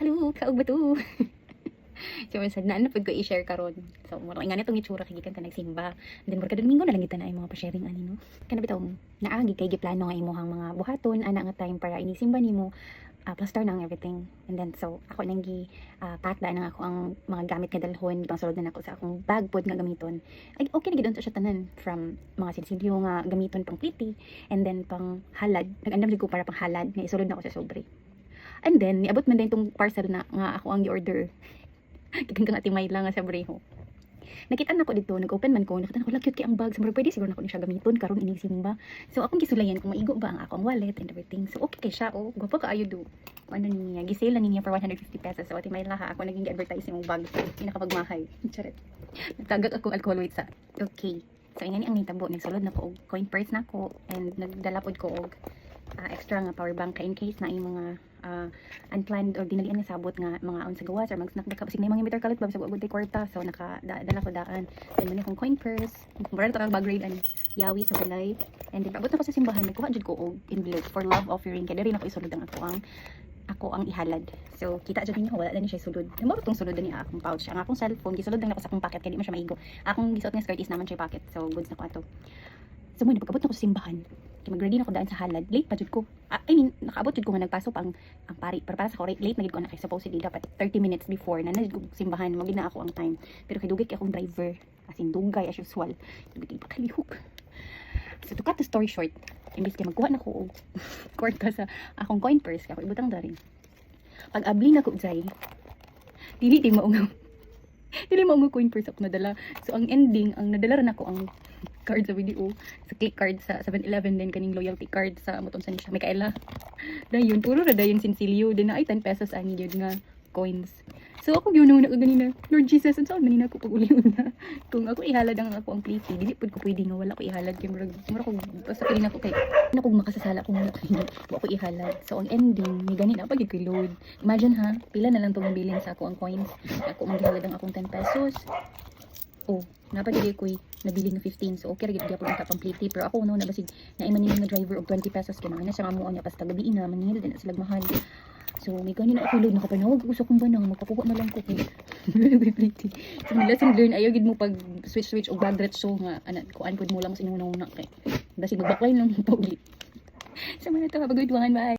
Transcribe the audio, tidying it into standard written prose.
Hello, kaog ba to? So, sad na pud ko i-share karon. So, murag nga nitong itsura kay gikan ka nagsimba. And then kada Domingo na lang kita na ay mga pa-sharing ani no. Kana bitaw naagi kay giplano nga imuhang mga buhaton ana nga time para inisimba nimo. Plaster na ang everything. And then so ako nang pack daan ako ang mga gamit nga dalhon pang sulod na ako sa akong bag pod nga gamiton. Ay okay na gid siya tanan from mga sinsilyo nga gamiton pang pliti and then pang halad. Nag-andam jud ko para pang halad nga isulod na ako sa sobre. And then niabot man din tong parcel na nga ako ang i-order. Kikan kang atimay lang nga sa breho. Nakita na ko dito, nag-open man ko, nakita na ko, cute kay ang bag. So, pwede siguro na ko siya gamiton, karon ining simba. So, akong gisulayan kung maigo ba ang akong wallet and everything. So, okay kay siya, oh. Gwapo ka ayo do. Ano niya, gisale lang niya for 150 pesos. So, atimay laha, ako naging advertising mong bag. Pinakapagmahay. Charet. Nagtagak akong alcohol weight sa. Okay. So, ingani ang nitabo. Nagsulod na ko, coin purse na ko, and nagdalapod ko, extra nga power bank in case na yung mga unplanned or dinalian nga sabot nga mga on sa gawas or mag-snack na kapag may mga meter kalit ba sa gugod kwarta so dala ko daan then man akong coin purse murag ta kang bag raid ani yawi sa balay and then pabot na ko sa simbahan nagkuha jud ko og envelope for love offering kay diri na ko isulod ang ako ang ihalad. So kita jud ninyo wala na ni siya sulod. Mo tong sulod ni akong pouch. Ang akong cellphone gisulod lang ako sa akong pocket kay di man siya maigo. Akong gisuot nga skirt is naman siya pocket. So goods na ko ato. So mo pagabot na ko sa simbahan. Kay mag-ready na ko daan sa halad. Late pa jud ko. I mean nakaabot jud ko nga nagpasok ang pari. Para sa ko late na gid ko na kay supposedly dapat 30 minutes before na jud ko simbahan mo gid na ako ang time. Pero kay dugay kay akong driver as in dugay as usual. Dugay pa kalihok. So to cut the story short, imbis kay magkuha na ko og kwarta sa akong coin purse kay ako ibutang dari. Pag abli na ko jay, dili maungaw. Dili maungaw coin purse ako nadala. So ang ending, ang nadala rin ako ang card sa video, sa click card sa 7-Eleven din kaning loyalty card sa moton sa ni siya. May kaila. Dayon puro ra dayon sinsilyo din na ay 10 pesos ani jud nga coins. So ako gyud na ganina, Lord Jesus, unsa man nina ko pag uliun na. Kung ako ihalad ang ako ang plate, dili pud ko pwede nga wala ko ihalad kay murag ko basta pili na ko kay na ko makasasala kung wala ko ihalad. So ang ending ni gani na pag load. Imagine ha, pila na lang tong billing sa ako ang coins. Ako man gihalad ang akong 10 pesos. Oh, napagili ko nabili ng 15. So okay ra gyud gyapon ang tapang plate pero ako no nabasig na iman nga driver og 20 pesos kay na siya amo niya pas tagabi na manhil din sila mahal. So, may ganyan ako load, nakapanawag ako sa kong banang, magpapuko na lang ko kay pretty. So, lesson learn, ayaw gid mo pag switch o bag so nga, kuan pod mo lang sa inyong una kay. Basig magbakline lang pa ulit. So, mga ito, have a good one, bye!